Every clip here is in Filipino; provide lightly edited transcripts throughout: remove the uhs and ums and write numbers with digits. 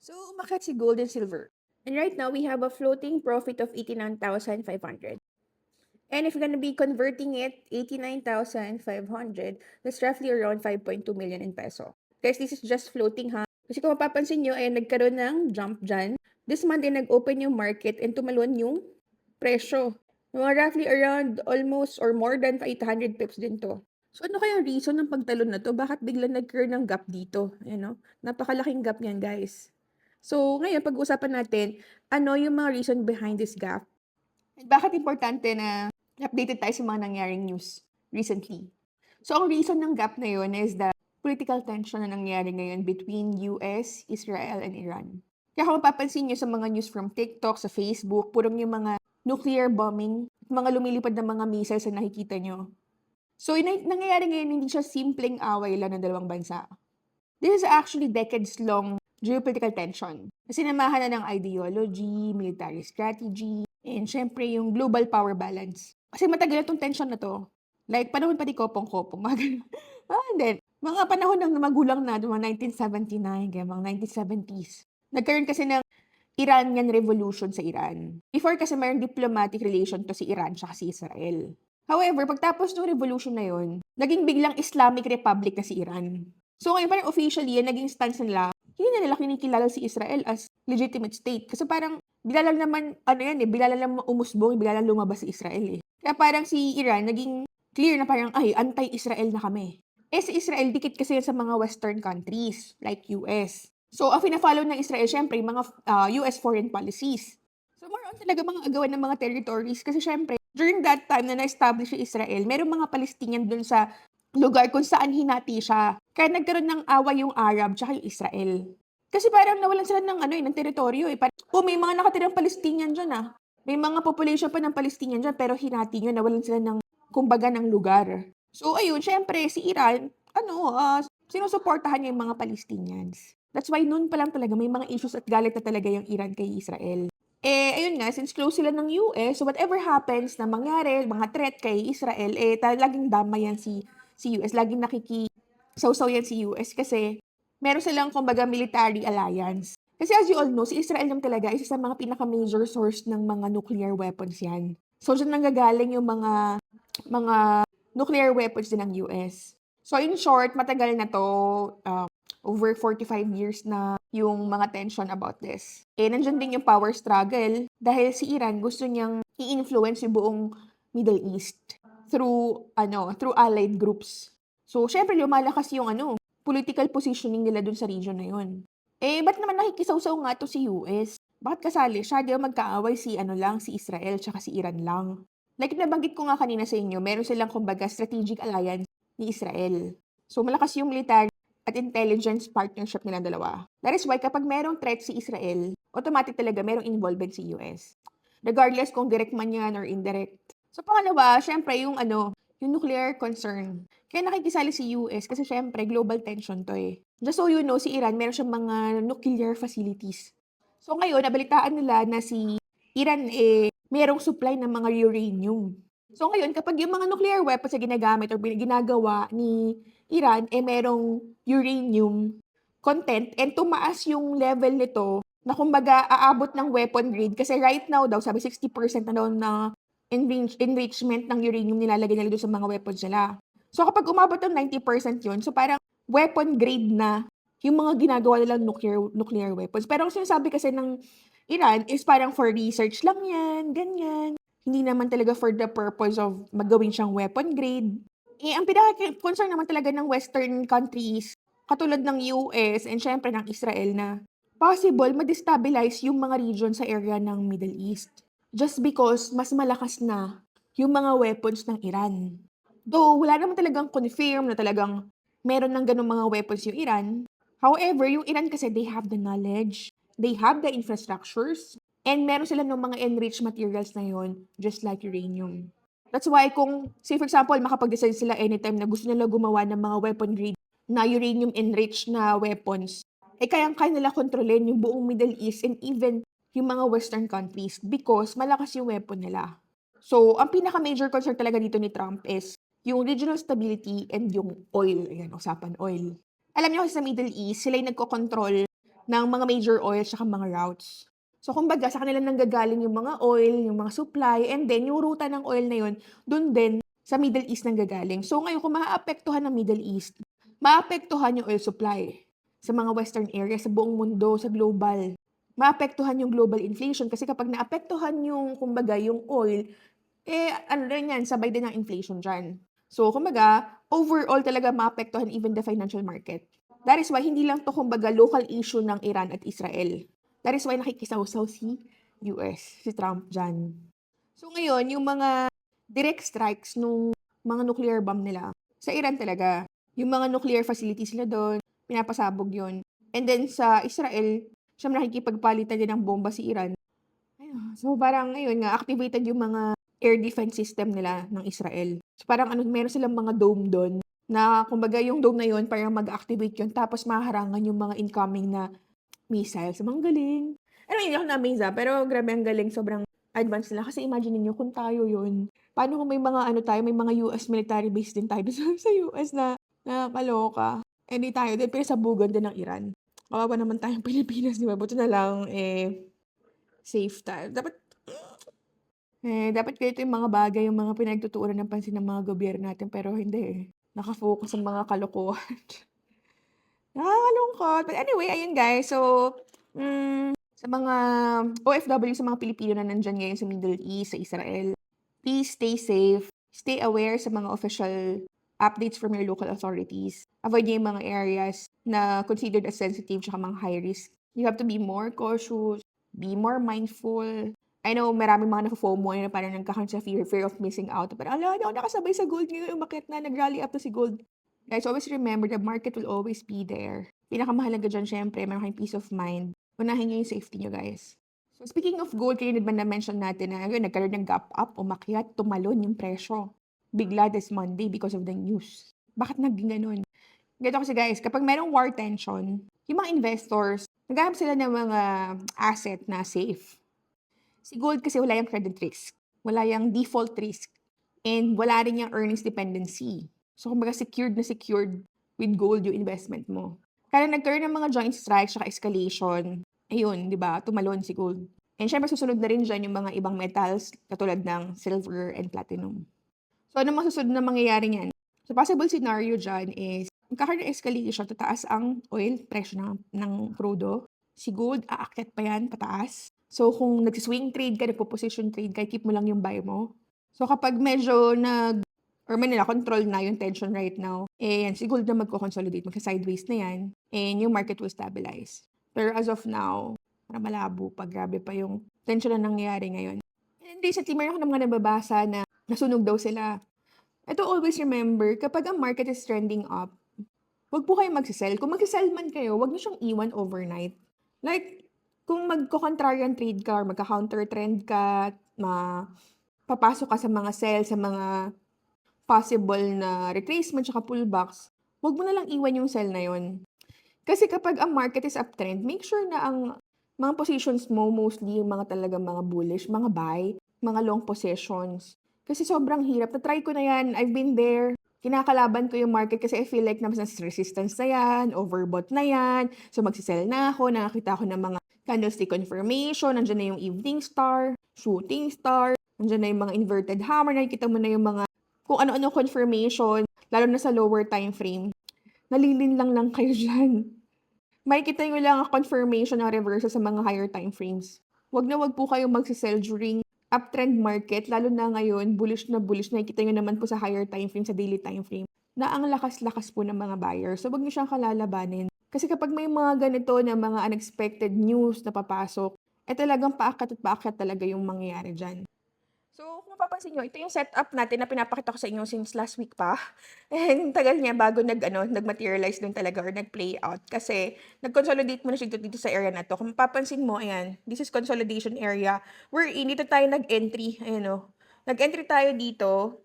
So, umakyat si gold and silver. And right now, we have a floating profit of 89,500. And if you're gonna be converting it, 89,500, that's roughly around 5.2 million in peso. Guys, this is just floating ha. Kasi kung mapapansin nyo, ay nagkaroon ng jump dyan. This Monday, nag-open yung market and tumalon yung presyo. Mga roughly around almost or more than 800 pips din to. So, ano kaya ang reason ng pagtalon na to? Bakit biglang nagkaroon ng gap dito? Ayan, no? Napakalaking gap niyan, guys. So, ngayon, pag-uusapan natin, ano yung mga reason behind this gap? At bakit importante na updated tayo sa mga nangyaring news recently? So, ang reason ng gap na yun is the political tension na nangyari ngayon between US, Israel, and Iran. Kaya kung mapapansin nyo sa mga news from TikTok, sa Facebook, purong yung mga nuclear bombing, mga lumilipad na mga missiles na nakikita nyo. So, yung nangyayari ngayon, hindi siya simpleng away lang ng dalawang bansa. This is actually decades-long geopolitical tension. Sinamahan na ng ideology, military strategy, and syempre yung global power balance. Kasi matagal na itong tension na to. Like, panahon pa ni Kopong-Kopong. Then, mga panahon ng magulang na, mga 1979, kaya mga 1970s. Nagkaroon kasi ng Iranian Revolution sa Iran. Before kasi mayroong diplomatic relation to si Iran at si Israel. However, pagtapos ng revolution na yon, naging biglang Islamic Republic na si Iran. So ngayon parang officially, naging stance nila, hindi na nila kinikilala si Israel as legitimate state. Kasi parang, bila lang naman, bila lang umusbong, bila lang lumabas si Israel eh. Kaya parang si Iran, naging clear na parang, ay, anti-Israel na kami. Si Israel, dikit kasi yan sa mga Western countries, like US. So, ang fina-follow ng Israel, syempre, yung mga US foreign policies. So, more on talaga mga agawan ng mga territories. Kasi syempre, during that time na na-establish yung Israel, merong mga Palestinian dun sa lugar kung saan hinati siya. Kaya nagkaroon ng away yung Arab tsaka yung Israel. Kasi parang nawalan sila ng ng teritoryo eh. May mga nakatirang Palestinian dyan. May mga population pa ng Palestinian dyan pero hinati nyo, nawalan sila ng kumbaga ng lugar. So ayun, syempre si Iran, sinusuportahan niya yung mga Palestinians. That's why noon pa lang talaga may mga issues at galit na talaga yung Iran kay Israel. Ayun nga, since close sila ng US, so whatever happens na mangyari, mga threat kay Israel, laging damay yan si US. Laging nakikisawsaw yan si US kasi meron silang kumbaga military alliance. Kasi as you all know, si Israel naman talaga isa sa mga pinaka-major source ng mga nuclear weapons yan. So, dyan nanggagaling yung mga nuclear weapons din ng US. So, in short, matagal na to, over 45 years na yung mga tension about this. Nandyan din yung power struggle dahil si Iran gusto niyang i-influence yung buong Middle East through allied groups. So, syempre lumalakas yung political positioning nila dun sa region na yun. Ba't naman nakikisawsaw nga to si US? Bakit kasali siya? Di ba magkaaway si Israel tsaka si Iran lang. Like nabanggit ko nga kanina sa inyo, meron silang kumbaga strategic alliance ni Israel. So, malakas yung military at intelligence partnership nilang dalawa. That is why kapag merong threat si Israel, automatic talaga merong involvement si US. Regardless kung direct man yan or indirect. So pangalawa, syempre yung nuclear concern. Kaya nakikisali si US kasi syempre global tension to eh. Just so you know, si Iran meron siyang mga nuclear facilities. So ngayon, nabalitaan nila na si Iran merong supply ng mga uranium. So ngayon, kapag yung mga nuclear weapons na ginagamit or ginagawa ni Iran, merong uranium content and tumaas yung level nito na kumbaga aabot ng weapon grade kasi right now daw, sabi 60% na daw na enrichment ng uranium nilalagay nila doon sa mga weapons nila. So kapag umabot ng 90% yun, so parang weapon grade na yung mga ginagawa nilang nuclear weapons. Pero ang sinasabi kasi ng Iran is parang for research lang yan, ganyan. Hindi naman talaga for the purpose of magawin siyang weapon grade. Ang pinaka-concern naman talaga ng Western countries, katulad ng US and syempre ng Israel na possible ma-destabilize yung mga region sa area ng Middle East. Just because mas malakas na yung mga weapons ng Iran. Though wala naman talagang confirm na talagang meron ng ganung mga weapons yung Iran. However, yung Iran kasi they have the knowledge, they have the infrastructures, and meron sila ng mga enriched materials na yon, just like uranium. That's why kung, say for example, makapag-decide sila anytime na gusto nila gumawa ng mga weapon grade na uranium-enriched na weapons, kayang-kaya nila kontrolin yung buong Middle East and even yung mga Western countries because malakas yung weapon nila. So, ang pinaka-major concern talaga dito ni Trump is yung regional stability and yung oil. Ayan, usapan oil. Alam niyo kasi sa Middle East, sila yung nagko-control ng mga major oils tsaka mga routes. So kumbaga sa kanila nanggagaling yung mga oil, yung mga supply, and then yung ruta ng oil na yun, dun din sa Middle East nanggagaling. So ngayon kung maaapektuhan ng Middle East, maapektuhan yung oil supply sa mga western area, sa buong mundo, sa global. Maapektuhan yung global inflation kasi kapag naapektuhan yung kumbaga yung oil, ano rin yan, sabay din ang inflation diyan. So kumbaga, overall talaga maapektuhan even the financial market. That is why hindi lang 'to kumbaga local issue ng Iran at Israel. That is why nakikisawsaw si US, si Trump diyan. So ngayon, yung mga direct strikes nung mga nuclear bomb nila sa Iran talaga. Yung mga nuclear facilities nila doon, pinapasabog yun. And then sa Israel, siyempre nakikipagpalitan din ng bomba si Iran. Ayun, so parang ngayon nga, activated yung mga air defense system nila ng Israel. So parang ano, meron silang mga dome doon na kumbaga yung dome na yun parang mag-activate yun tapos maharangan yung mga incoming na missiles. Ang galing. Ano, hindi ako na-amaze pero grabe ang galing. Sobrang advanced nila. Kasi imagine niyo kung tayo yun. Paano kung may mga ano tayo, may mga US military base din tayo sa US na nakakaloka. Eh di tayo din, pinasabugan din ng Iran. Kawawa naman tayong Pilipinas, di ba? Buti na lang, safe tayo. Dapat ganito yung mga bagay, yung mga pinagtutuunan ng pansin ng mga gobyerno natin, pero hindi eh. Naka-focus sa mga kalokohan. Nakakalungkot. But anyway, ayun guys. So, sa mga OFW, sa mga Pilipino na nandyan ngayon sa Middle East, sa Israel, please stay safe. Stay aware sa mga official updates from your local authorities. Avoid yung mga areas na considered as sensitive tsaka mga high risk. You have to be more cautious, be more mindful. I know maraming mga naka-FOMO na parang nagkakaroon sa fear of missing out. Parang, ala, hindi ako nakasabay sa gold ngayon. Umakyat na, nag-rally up to si gold. Guys, always remember the market will always be there. Pinakamahalaga dyan, syempre, meron kayong peace of mind. Unahin nyo yung safety nyo, guys. So, speaking of gold, kayo ba na-mention natin na yun, nagkaroon ng gap up, umakyat, tumalon yung presyo. Bigla this Monday because of the news. Bakit naging ganun? Ganito kasi guys, kapag merong war tension, yung mga investors, naghahanap sila ng mga asset na safe. Si gold kasi wala yung credit risk, wala yung default risk, and wala rin yung earnings dependency. So, kumbaga secured na secured with gold yung investment mo. Kaya nagkaroon ng mga joint strikes at escalation, ayun, di ba, tumalon si gold. And syempre, susunod na rin dyan yung mga ibang metals katulad ng silver and platinum. So, ano masusunod na mangyayari niyan? So, possible scenario dyan is, magkakaroon ng escalation, tataas ang oil, presyo ng crudo. Si gold, aakyat pa yan, pataas. So, kung nagsiswing trade ka, nagpo-position trade ka, keep mo lang yung buy mo. So, kapag medyo may nila-control na yung tension right now, yan, si gold na magko-consolidate, magka-sideways na yan, and yung market will stabilize. Pero as of now, parang malabo pa, grabe pa yung tension na nangyayari ngayon. And recently, meron ako ng mga nababasa na nasunog daw sila. Ito, always remember, kapag ang market is trending up, wag po kayong magsisell. Kung magsisell man kayo, wag niyo siyang iwan overnight. Like, kung magko-contrarian trade ka or magka-counter trend ka, papasok ka sa mga sell, sa mga possible na retracement tsaka pullbacks, wag mo na lang iwan yung sell na yon. Kasi kapag ang market is uptrend, make sure na ang mga positions mo, mostly yung mga talagang mga bullish, mga buy, mga long positions. Kasi sobrang hirap. Na-try ko na yan. I've been there. Kinakalaban ko yung market kasi I feel like nasa resistance na yan, overbought na yan. So magsisell na ako, nakakita ko ng mga candlestick confirmation, nandiyan na yung evening star, shooting star, nandiyan na yung mga inverted hammer, nakikita mo na yung mga kung ano-ano confirmation, lalo na sa lower time frame. Nalilinlang lang kayo dyan. Makikita nyo lang ang confirmation ng reversal sa mga higher time frames. Wag na wag po kayong magsisell during uptrend market, lalo na ngayon, bullish na bullish. Nakikita nyo naman po sa higher time frame, sa daily time frame, na ang lakas-lakas po ng mga buyers. So, wag nyo siyang kalalabanin. Kasi kapag may mga ganito na mga unexpected news na papasok, talagang paakyat talaga yung mangyayari dyan. So, kung mapapansin nyo, ito yung setup natin na pinapakita ko sa inyo since last week pa. And tagal niya bago nag-materialize din talaga or nag-play out. Kasi, nag-consolidate muna siya dito sa area na to. Kung mapapansin mo, ayan, this is consolidation area. Dito tayo nag-entry. Ayan o. Nag-entry tayo dito.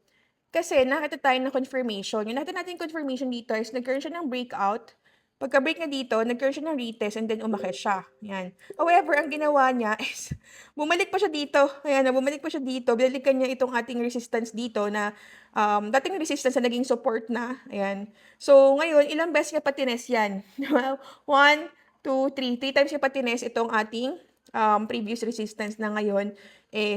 Kasi, nakita tayo ng confirmation. Yung nakita natin confirmation dito is nagkaroon siya ng breakout. Pagka-break na dito, nagkaroon siya ng retest and then umakyat siya. Ayan. However, ang ginawa niya is, bumalik pa siya dito. Ayan, bumalik pa siya dito. Binalikan niya itong ating resistance dito na, dating resistance na naging support na. Ayan. So, ngayon, ilang beses niya pa tines yan? 1, 2, 3. 3 times niya pa tinest itong ating previous resistance na ngayon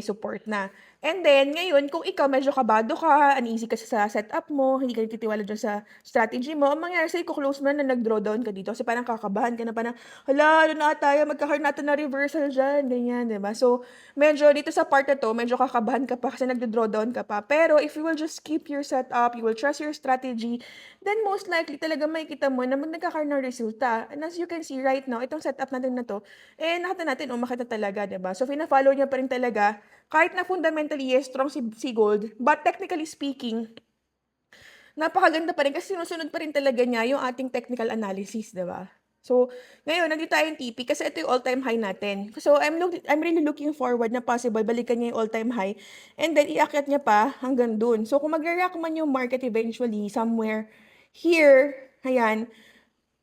support na. And then ngayon kung ikaw medyo kabado ka, uneasy ka sa setup mo, hindi ka nagtitiwala diyan sa strategy mo, ang mangyayari sa'yo iko-close mo na nag-drawdown ka dito kasi parang kakabahan ka na parang, "Hala, ano na tayo magkakaroon ata ng reversal diyan," ganyan, 'di ba? So, medyo dito sa part na 'to, medyo kakabahan ka pa kasi nagdo-drawdown ka pa. Pero if you will just keep your setup, you will trust your strategy, then most likely talaga makikita mo na nagkakaroon ng resulta. And as you can see right now, itong setup natin na 'to, nakita natin umakyat na talaga, 'di ba? So, fina-follow niya pa rin talaga kahit na fundamentally, yes, strong si gold, but technically speaking, napakaganda pa rin kasi sinusunod pa rin talaga niya yung ating technical analysis, 'di ba? So, ngayon nandito tayong TP kasi ito yung all-time high natin. So, I'm really looking forward na possible balikan niya yung all-time high and then iakyat niya pa hanggang dun. So, kung magre-react man yung market eventually somewhere here, ayan,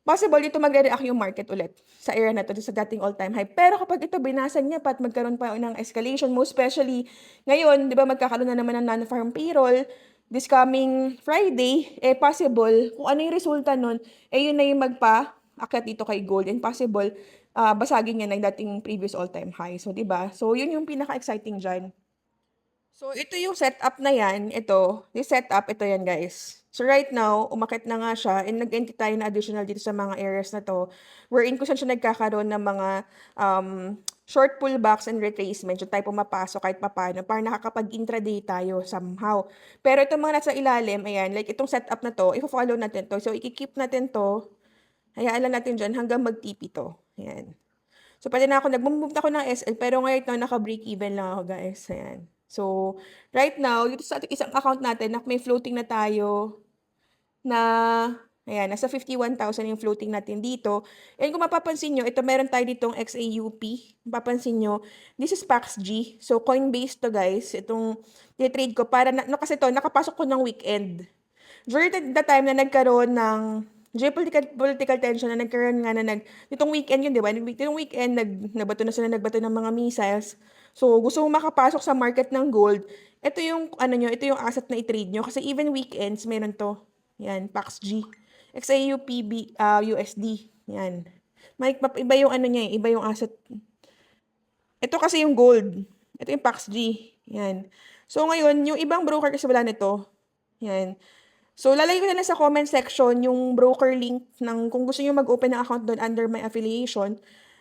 possible dito magre-react yung market ulit sa area na 'to, sa dating all-time high. Pero kapag ito binasag niya pa at magkaroon pa ng escalation, most especially ngayon, 'di ba magkakaroon na naman ng non-farm payroll this coming Friday, possible kung ano yung resulta nun, yun na yung magpaakyat dito kay gold and possible, basagin niya na yung dating previous all-time high. So, 'di ba? So, yun yung pinaka-exciting diyan. So, ito yung setup na yan, yung setup, ito yan guys. So, right now, umakyat na nga siya and nag-entry tayo na additional dito sa mga areas na to wherein kung saan siya nagkakaroon ng mga short pullbacks and retracement, yung tayo pumapasok kahit papaano para nakakapag-intraday tayo somehow. Pero itong mga nasa ilalim, ayan, like itong setup na to, i-follow natin to. So, i-keep natin to, hayaan lang natin dyan hanggang mag-TP to. Ayan. So, pwede na ako, nag-move ako ng SL, pero ngayon na naka-break even lang ako, guys. Ayan. So, right now, dito sa ating isang account natin, may floating na tayo na, ayan, nasa 51,000 yung floating natin dito. And kung mapapansin nyo, ito meron tayo ditong XAUP. Mapapansin nyo, this is PAXG. So, Coinbase to, guys. Itong trade ko para, kasi to, nakapasok ko ng weekend. During the time na nagkaroon ng geopolitical tension na nagkaroon nga na nitong weekend yun, di ba? Nitong weekend, nagbato na sila, nagbato ng mga missiles. So, gusto mong makapasok sa market ng gold, ito yung, ito yung asset na i-trade nyo. Kasi even weekends, meron to. Yan, PAXG. XAUPB, USD. Yan. Iba yung niya, iba yung asset. Ito kasi yung gold. Ito yung PAXG. Yan. So, ngayon, yung ibang broker kasi wala nito. Yan. So, lalagay ko na lang sa comment section yung broker link ng kung gusto niyo mag-open ng account doon under my affiliation.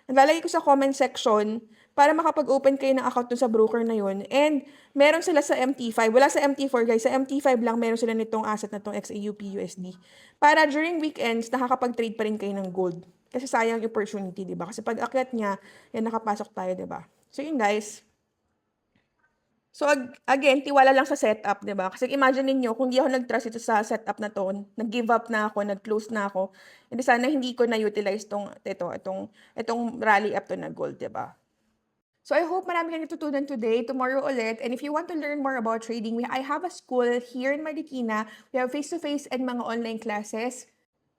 Lalagay ko sa comment section para makapag-open kayo ng account doon sa broker na yun. And meron sila sa MT5. Wala sa MT4 guys. Sa MT5 lang meron sila nitong asset na itong XAUP USD. Para during weekends, nakakapag-trade pa rin kayo ng gold. Kasi sayang yung opportunity, di ba? Kasi pag akyat niya, yan nakapasok tayo, di ba? So, yun guys. So, again, tiwala lang sa setup, 'di ba? Kasi imagine niyo kung di ako nag-trust ito sa setup na 'to, nag-give up na ako, nag-close na ako, edi sana hindi ko na-utilize itong rally up to na gold, 'di ba? So, I hope marami kang natutunan today, tomorrow ulit. And if you want to learn more about trading, I have a school here in Marikina. We have face-to-face and mga online classes.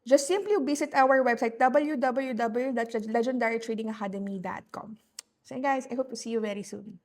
Just simply visit our website, www.legendarytradingacademy.com. So, guys, I hope to see you very soon.